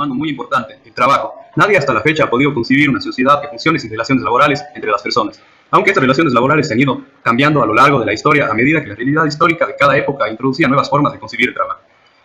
humano muy importante, el trabajo. Nadie hasta la fecha ha podido concebir una sociedad que funcione sin relaciones laborales entre las personas. Aunque estas relaciones laborales se han ido cambiando a lo largo de la historia a medida que la realidad histórica de cada época introducía nuevas formas de concebir el trabajo.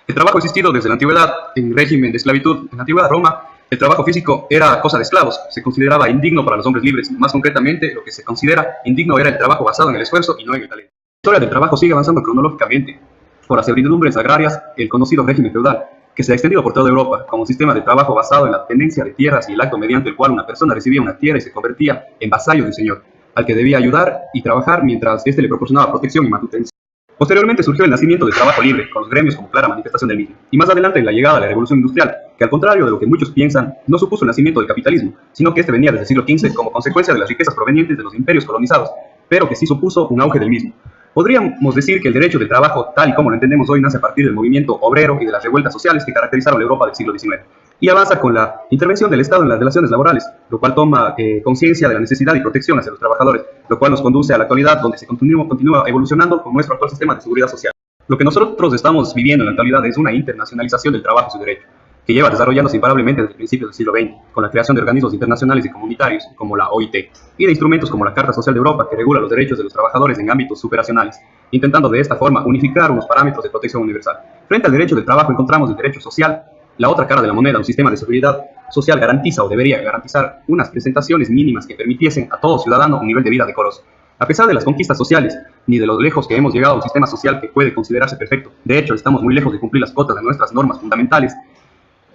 El trabajo ha existido desde la antigüedad en régimen de esclavitud. En la antigua Roma, el trabajo físico era cosa de esclavos, se consideraba indigno para los hombres libres. Más concretamente, lo que se considera indigno era el trabajo basado en el esfuerzo y no en el talento. La historia del trabajo sigue avanzando cronológicamente por las servidumbres agrarias, el conocido régimen feudal, que se ha extendido por toda Europa como un sistema de trabajo basado en la tenencia de tierras y el acto mediante el cual una persona recibía una tierra y se convertía en vasallo de un señor, al que debía ayudar y trabajar mientras éste le proporcionaba protección y manutención. Posteriormente surgió el nacimiento del trabajo libre, con los gremios como clara manifestación del mismo. Y más adelante la llegada de la revolución industrial, que al contrario de lo que muchos piensan, no supuso el nacimiento del capitalismo, sino que este venía desde el siglo XV como consecuencia de las riquezas provenientes de los imperios colonizados, pero que sí supuso un auge del mismo. Podríamos decir que el derecho del trabajo, tal y como lo entendemos hoy, nace a partir del movimiento obrero y de las revueltas sociales que caracterizaron la Europa del siglo XIX, y avanza con la intervención del Estado en las relaciones laborales, lo cual toma conciencia de la necesidad y protección hacia los trabajadores, lo cual nos conduce a la actualidad, donde se continúa evolucionando con nuestro actual sistema de seguridad social. Lo que nosotros estamos viviendo en la actualidad es una internacionalización del trabajo y su derecho, que lleva desarrollándose imparablemente desde principios del siglo XX, con la creación de organismos internacionales y comunitarios, como la OIT, y de instrumentos como la Carta Social de Europa, que regula los derechos de los trabajadores en ámbitos superacionales, intentando de esta forma unificar unos parámetros de protección universal. Frente al derecho del trabajo encontramos el derecho social, la otra cara de la moneda. Un sistema de seguridad social garantiza o debería garantizar unas prestaciones mínimas que permitiesen a todo ciudadano un nivel de vida decoroso. A pesar de las conquistas sociales, ni de lo lejos que hemos llegado a un sistema social que puede considerarse perfecto, de hecho estamos muy lejos de cumplir las cotas de nuestras normas fundamentales,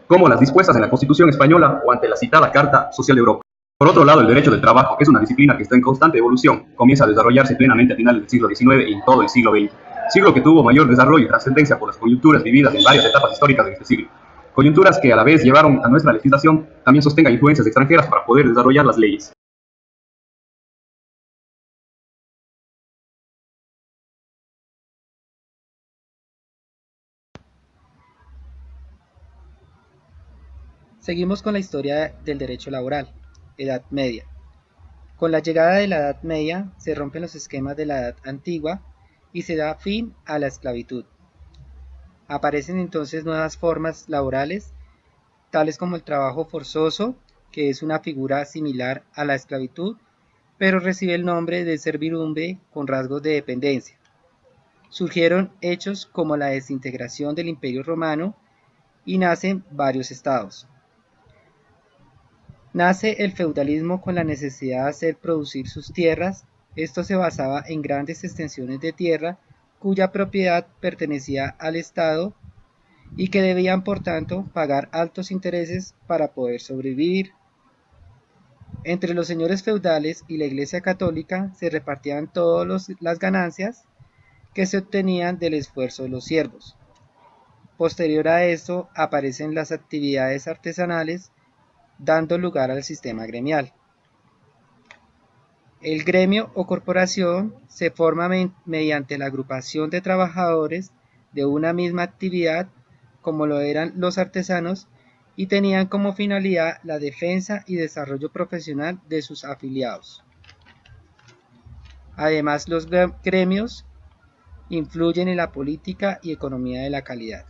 como las dispuestas en la Constitución española o ante la citada Carta Social de Europa. Por otro lado, el derecho del trabajo es una disciplina que está en constante evolución, comienza a desarrollarse plenamente a finales del siglo XIX y en todo el siglo XX, siglo que tuvo mayor desarrollo y trascendencia por las coyunturas vividas en varias etapas históricas de este siglo. Coyunturas que a la vez llevaron a nuestra legislación también sostenga influencias extranjeras para poder desarrollar las leyes. Seguimos con la historia del derecho laboral, Edad Media. Con la llegada de la Edad Media se rompen los esquemas de la Edad Antigua y se da fin a la esclavitud. Aparecen entonces nuevas formas laborales, tales como el trabajo forzoso, que es una figura similar a la esclavitud, pero recibe el nombre de servidumbre con rasgos de dependencia. Surgieron hechos como la desintegración del Imperio Romano y nacen varios estados. Nace el feudalismo con la necesidad de hacer producir sus tierras. Esto se basaba en grandes extensiones de tierra cuya propiedad pertenecía al Estado y que debían por tanto pagar altos intereses para poder sobrevivir. Entre los señores feudales y la Iglesia Católica se repartían todas las ganancias que se obtenían del esfuerzo de los siervos. Posterior a esto aparecen las actividades artesanales, dando lugar al sistema gremial. El gremio o corporación se forma mediante la agrupación de trabajadores de una misma actividad, como lo eran los artesanos, y tenían como finalidad la defensa y desarrollo profesional de sus afiliados. Además, los gremios influyen en la política y economía de la calidad.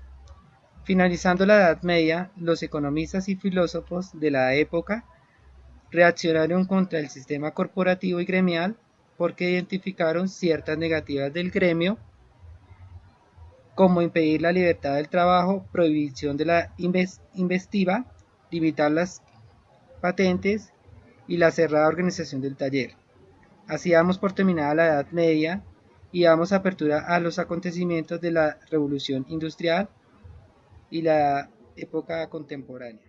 Finalizando la Edad Media, los economistas y filósofos de la época reaccionaron contra el sistema corporativo y gremial porque identificaron ciertas negativas del gremio, como impedir la libertad del trabajo, prohibición de la investiva, limitar las patentes y la cerrada organización del taller. Así damos por terminada la Edad Media y damos apertura a los acontecimientos de la Revolución Industrial y la época contemporánea.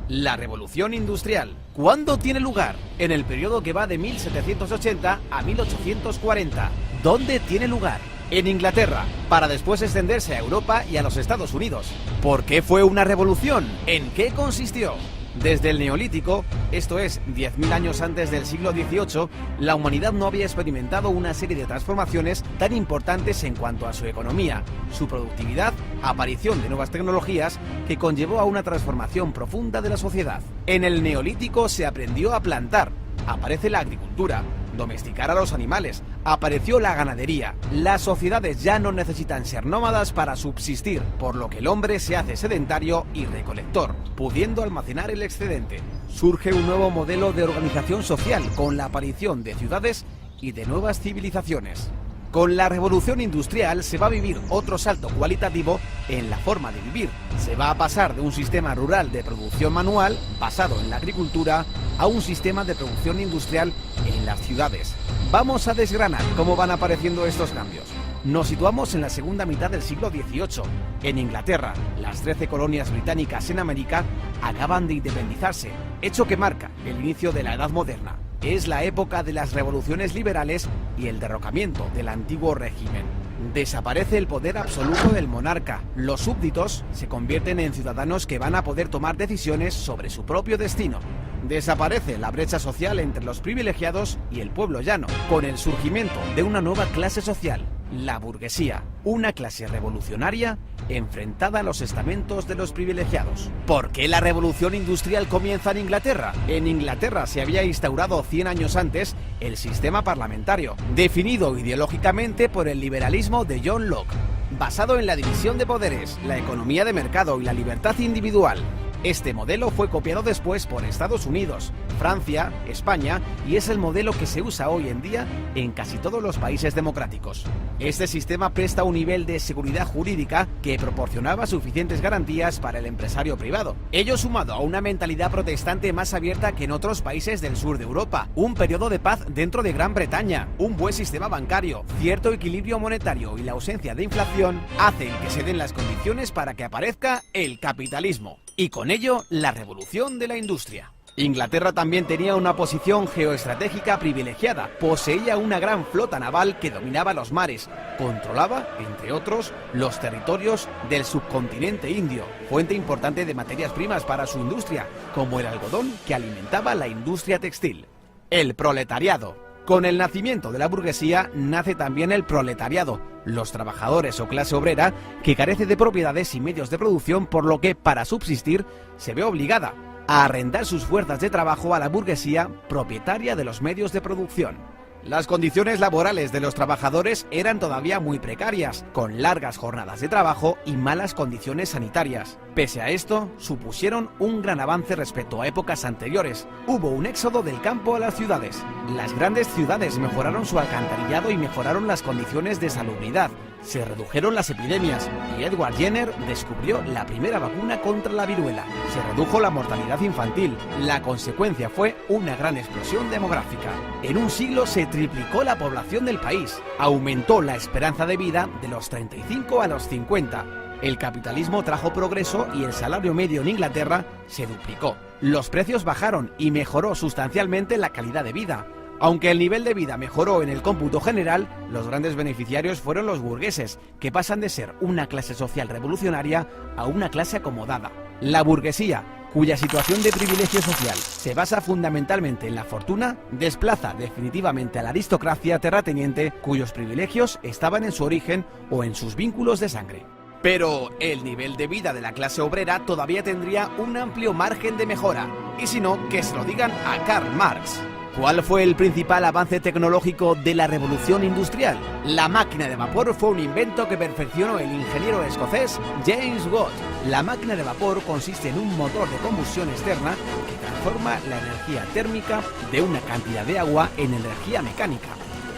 La Revolución Industrial, ¿cuándo tiene lugar? En el periodo que va de 1780 a 1840. ¿Dónde tiene lugar? En Inglaterra, para después extenderse a Europa y a los Estados Unidos. ¿Por qué fue una revolución? ¿En qué consistió? Desde el Neolítico, esto es 10.000 años antes del siglo XVIII, la humanidad no había experimentado una serie de transformaciones tan importantes en cuanto a su economía, su productividad, aparición de nuevas tecnologías que conllevó a una transformación profunda de la sociedad. En el Neolítico se aprendió a plantar, aparece la agricultura, domesticar a los animales, apareció la ganadería. Las sociedades ya no necesitan ser nómadas para subsistir, por lo que el hombre se hace sedentario y recolector, pudiendo almacenar el excedente. Surge un nuevo modelo de organización social con la aparición de ciudades y de nuevas civilizaciones. Con la revolución industrial se va a vivir otro salto cualitativo en la forma de vivir. Se va a pasar de un sistema rural de producción manual, basado en la agricultura, a un sistema de producción industrial en las ciudades. Vamos a desgranar cómo van apareciendo estos cambios. Nos situamos en la segunda mitad del siglo XVIII. En Inglaterra, las 13 colonias británicas en América acaban de independizarse, hecho que marca el inicio de la Edad Moderna. Es la época de las revoluciones liberales y el derrocamiento del antiguo régimen. Desaparece el poder absoluto del monarca. Los súbditos se convierten en ciudadanos que van a poder tomar decisiones sobre su propio destino. Desaparece la brecha social entre los privilegiados y el pueblo llano, con el surgimiento de una nueva clase social, la burguesía, una clase revolucionaria enfrentada a los estamentos de los privilegiados. ¿Por qué la revolución industrial comienza en Inglaterra? En Inglaterra se había instaurado 100 años antes el sistema parlamentario, definido ideológicamente por el liberalismo de John Locke, basado en la división de poderes, la economía de mercado y la libertad individual. Este modelo fue copiado después por Estados Unidos, Francia, España y es el modelo que se usa hoy en día en casi todos los países democráticos. Este sistema presta un nivel de seguridad jurídica que proporcionaba suficientes garantías para el empresario privado. Ello sumado a una mentalidad protestante más abierta que en otros países del sur de Europa, un periodo de paz dentro de Gran Bretaña, un buen sistema bancario, cierto equilibrio monetario y la ausencia de inflación hacen que se den las condiciones para que aparezca el capitalismo. Y con ello, la revolución de la industria. Inglaterra también tenía una posición geoestratégica privilegiada, poseía una gran flota naval que dominaba los mares, controlaba, entre otros, los territorios del subcontinente indio, fuente importante de materias primas para su industria, como el algodón que alimentaba la industria textil. El proletariado. Con el nacimiento de la burguesía nace también el proletariado, los trabajadores o clase obrera que carece de propiedades y medios de producción, por lo que, para subsistir, se ve obligada a arrendar sus fuerzas de trabajo a la burguesía propietaria de los medios de producción. Las condiciones laborales de los trabajadores eran todavía muy precarias, con largas jornadas de trabajo y malas condiciones sanitarias. Pese a esto, supusieron un gran avance respecto a épocas anteriores. Hubo un éxodo del campo a las ciudades. Las grandes ciudades mejoraron su alcantarillado y mejoraron las condiciones de salubridad. Se redujeron las epidemias y Edward Jenner descubrió la primera vacuna contra la viruela. Se redujo la mortalidad infantil. La consecuencia fue una gran explosión demográfica. En un siglo se triplicó la población del país. Aumentó la esperanza de vida de los 35 a los 50. El capitalismo trajo progreso y el salario medio en Inglaterra se duplicó. Los precios bajaron y mejoró sustancialmente la calidad de vida. Aunque el nivel de vida mejoró en el cómputo general, los grandes beneficiarios fueron los burgueses, que pasan de ser una clase social revolucionaria a una clase acomodada. La burguesía, cuya situación de privilegio social se basa fundamentalmente en la fortuna, desplaza definitivamente a la aristocracia terrateniente, cuyos privilegios estaban en su origen o en sus vínculos de sangre. Pero el nivel de vida de la clase obrera todavía tendría un amplio margen de mejora, y si no, que se lo digan a Karl Marx. ¿Cuál fue el principal avance tecnológico de la revolución industrial? La máquina de vapor fue un invento que perfeccionó el ingeniero escocés James Watt. La máquina de vapor consiste en un motor de combustión externa que transforma la energía térmica de una cantidad de agua en energía mecánica.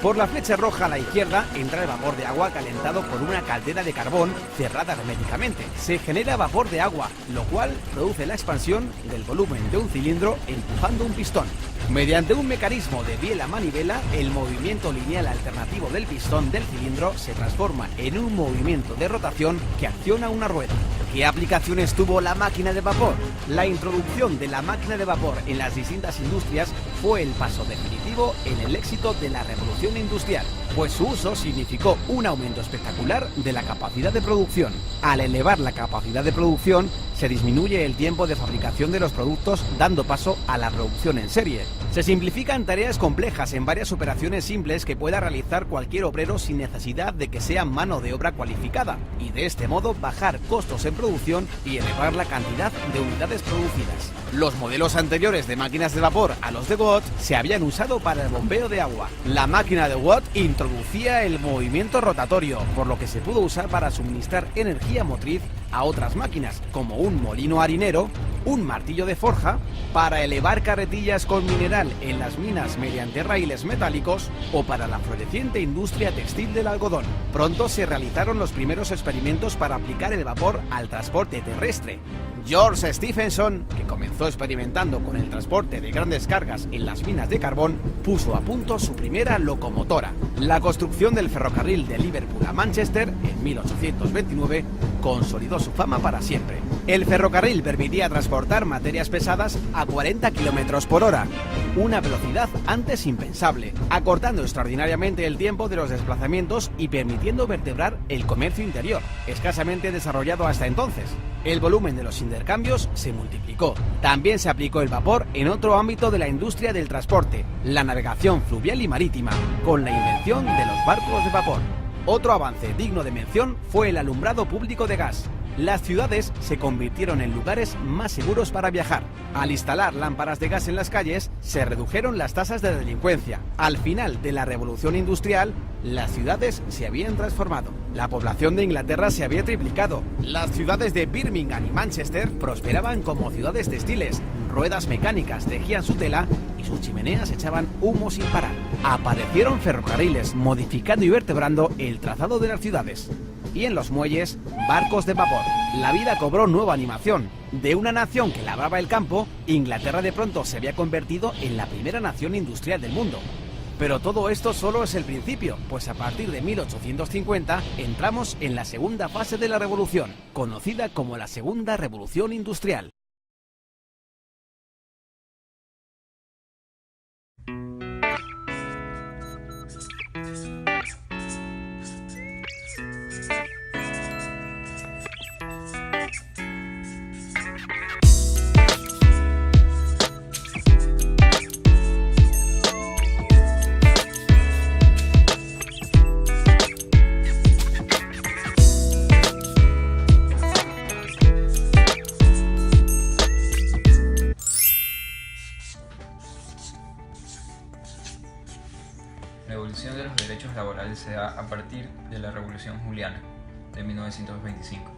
Por la flecha roja a la izquierda entra el vapor de agua calentado por una caldera de carbón cerrada herméticamente. Se genera vapor de agua, lo cual produce la expansión del volumen de un cilindro empujando un pistón. Mediante un mecanismo de biela manivela, el movimiento lineal alternativo del pistón del cilindro se transforma en un movimiento de rotación que acciona una rueda. ¿Qué aplicaciones tuvo la máquina de vapor? La introducción de la máquina de vapor en las distintas industrias fue el paso definitivo en el éxito de la revolución industrial, pues su uso significó un aumento espectacular de la capacidad de producción. Al elevar la capacidad de producción, se se disminuye el tiempo de fabricación de los productos, dando paso a la producción en serie. Se simplifican tareas complejas en varias operaciones simples que pueda realizar cualquier obrero sin necesidad de que sea mano de obra cualificada, y de este modo bajar costos en producción y elevar la cantidad de unidades producidas. Los modelos anteriores de máquinas de vapor a los de Watt se habían usado para el bombeo de agua. La máquina de Watt introducía el movimiento rotatorio, por lo que se pudo usar para suministrar energía motriz a otras máquinas, como un molino harinero, un martillo de forja, para elevar carretillas con mineral en las minas mediante raíles metálicos o para la floreciente industria textil del algodón. Pronto se realizaron los primeros experimentos para aplicar el vapor al transporte terrestre. George Stephenson, que comenzó experimentando con el transporte de grandes cargas en las minas de carbón, puso a punto su primera locomotora. La construcción del ferrocarril de Liverpool a Manchester en 1829 consolidó su fama para siempre. El ferrocarril permitía transportar materias pesadas a 40 km por hora, una velocidad antes impensable, acortando extraordinariamente el tiempo de los desplazamientos y permitiendo vertebrar el comercio interior, escasamente desarrollado hasta entonces. El volumen de los intercambios se multiplicó. También se aplicó el vapor en otro ámbito de la industria del transporte, la navegación fluvial y marítima, con la invención de los barcos de vapor. Otro avance digno de mención fue el alumbrado público de gas. Las ciudades se convirtieron en lugares más seguros para viajar. Al instalar lámparas de gas en las calles, se redujeron las tasas de delincuencia. Al final de la revolución industrial, las ciudades se habían transformado. La población de Inglaterra se había triplicado. Las ciudades de Birmingham y Manchester prosperaban como ciudades textiles. Ruedas mecánicas tejían su tela y sus chimeneas echaban humo sin parar. Aparecieron ferrocarriles modificando y vertebrando el trazado de las ciudades. Y en los muelles, barcos de vapor. La vida cobró nueva animación. De una nación que labraba el campo, Inglaterra de pronto se había convertido en la primera nación industrial del mundo. Pero todo esto solo es el principio, pues a partir de 1850 entramos en la segunda fase de la revolución, conocida como la Segunda Revolución Industrial. La evolución de los derechos laborales se da a partir de la Revolución Juliana de 1925,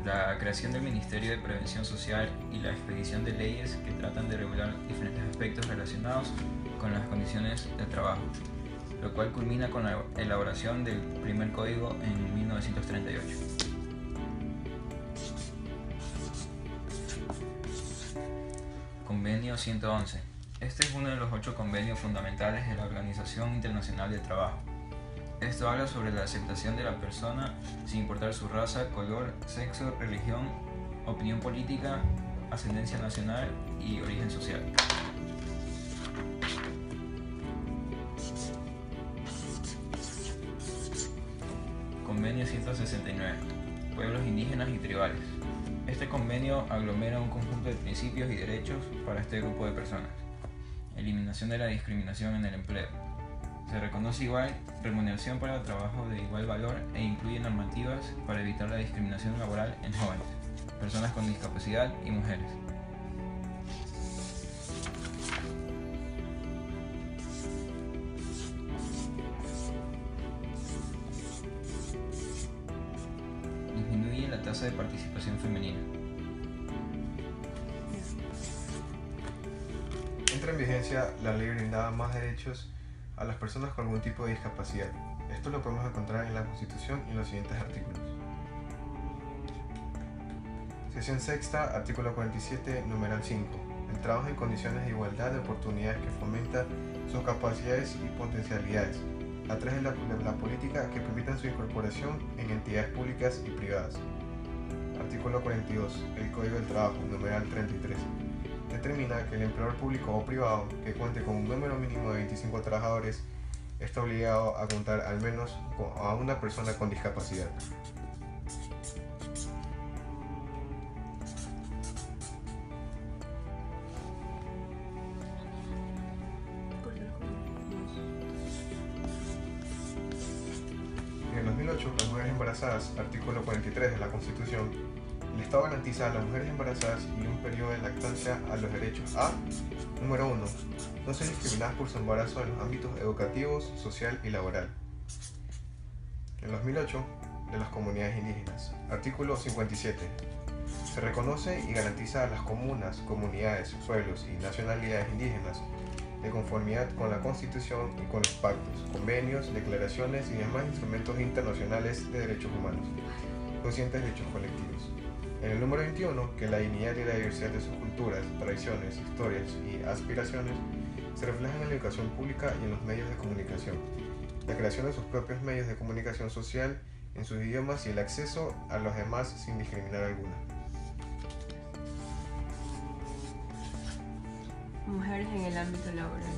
la creación del Ministerio de Prevención Social y la expedición de leyes que tratan de regular diferentes aspectos relacionados con las condiciones de trabajo, lo cual culmina con la elaboración del primer código en 1938. Convenio 111. Este es uno de los 8 convenios fundamentales de la Organización Internacional del Trabajo. Esto habla sobre la aceptación de la persona sin importar su raza, color, sexo, religión, opinión política, ascendencia nacional y origen social. Convenio 169. Pueblos indígenas y tribales. Este convenio aglomera un conjunto de principios y derechos para este grupo de personas. Eliminación de la discriminación en el empleo. Se reconoce igual remuneración para trabajo de igual valor e incluye normativas para evitar la discriminación laboral en jóvenes, personas con discapacidad y mujeres. Disminuye la tasa de participación femenina. Entra en vigencia la ley brindaba más derechos a las personas con algún tipo de discapacidad. Esto lo podemos encontrar en la Constitución y en los siguientes artículos. Sección sexta, artículo 47, numeral 5. El trabajo en condiciones de igualdad de oportunidades que fomenta sus capacidades y potencialidades, a través de la política que permitan su incorporación en entidades públicas y privadas. Artículo 42. El Código del Trabajo, numeral 33. Determina que el empleador público o privado que cuente con un número mínimo de 25 trabajadores está obligado a contar al menos a una persona con discapacidad. embarazadas, artículo 43 de la Constitución, el Estado garantiza a las mujeres embarazadas y un periodo de lactancia a los derechos a: número 1. No ser discriminadas por su embarazo en los ámbitos educativos, social y laboral. En 2008, de las comunidades indígenas, artículo 57. Se reconoce y garantiza a las comunas, comunidades, pueblos y nacionalidades indígenas, de conformidad con la Constitución y con los pactos, convenios, declaraciones y demás instrumentos internacionales de derechos humanos, conscientes de derechos colectivos. En el número 21, que la dignidad y la diversidad de sus culturas, tradiciones, historias y aspiraciones se reflejan en la educación pública y en los medios de comunicación, la creación de sus propios medios de comunicación social en sus idiomas y el acceso a los demás sin discriminar alguna. Mujeres en el ámbito laboral.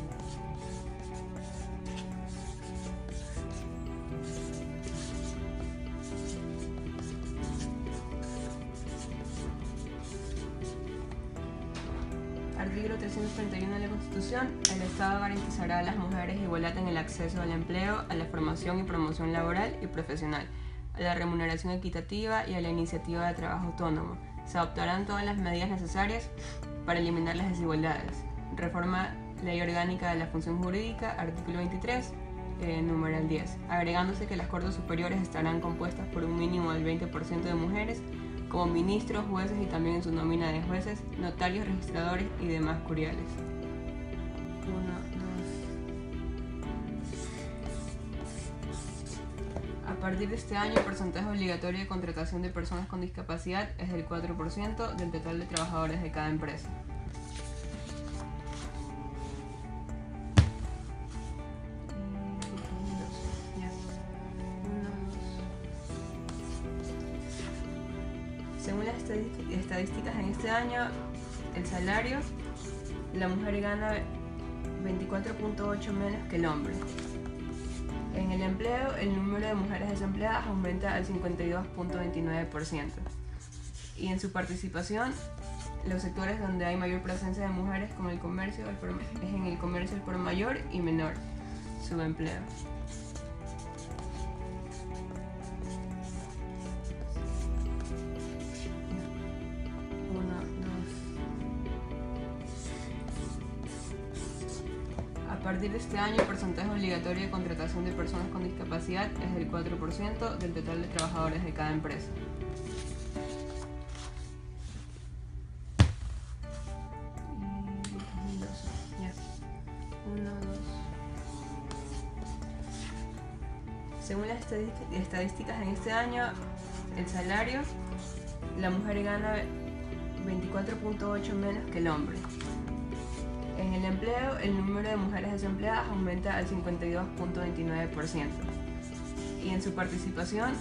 Artículo 331 de la Constitución. El Estado garantizará a las mujeres igualdad en el acceso al empleo, a la formación y promoción laboral y profesional, a la remuneración equitativa y a la iniciativa de trabajo autónomo. Se adoptarán todas las medidas necesarias para eliminar las desigualdades. Reforma Ley Orgánica de la Función Jurídica, artículo 23, numeral 10, agregándose que las Cortes Superiores estarán compuestas por un mínimo del 20% de mujeres, como ministros, jueces y también en su nómina de jueces, notarios, registradores y demás curiales. 1, 2. A partir de este año, el porcentaje obligatorio de contratación de personas con discapacidad es del 4% del total de trabajadores de cada empresa. Según las estadísticas en este año, el salario, la mujer gana 24.8 menos que el hombre. En el empleo, el número de mujeres desempleadas aumenta al 52.29%. Y en su participación, los sectores donde hay mayor presencia de mujeres, como el comercio, es en el comercio el por mayor y menor subempleo. A partir de este año, el porcentaje obligatorio de contratación de personas con discapacidad es del 4% del total de trabajadores de cada empresa. Según las estadísticas en este año, el salario, la mujer gana 24.8 menos que el hombre. En el empleo, el número de mujeres desempleadas aumenta al 52.29%. Y en su participación,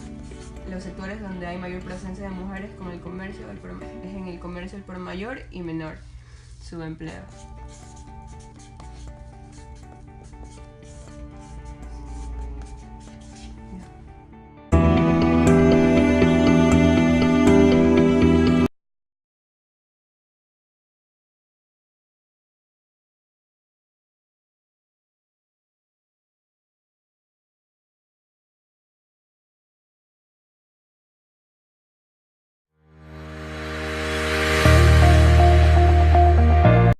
los sectores donde hay mayor presencia de mujeres, como el comercio, es en el comercio el por mayor y menor subempleo.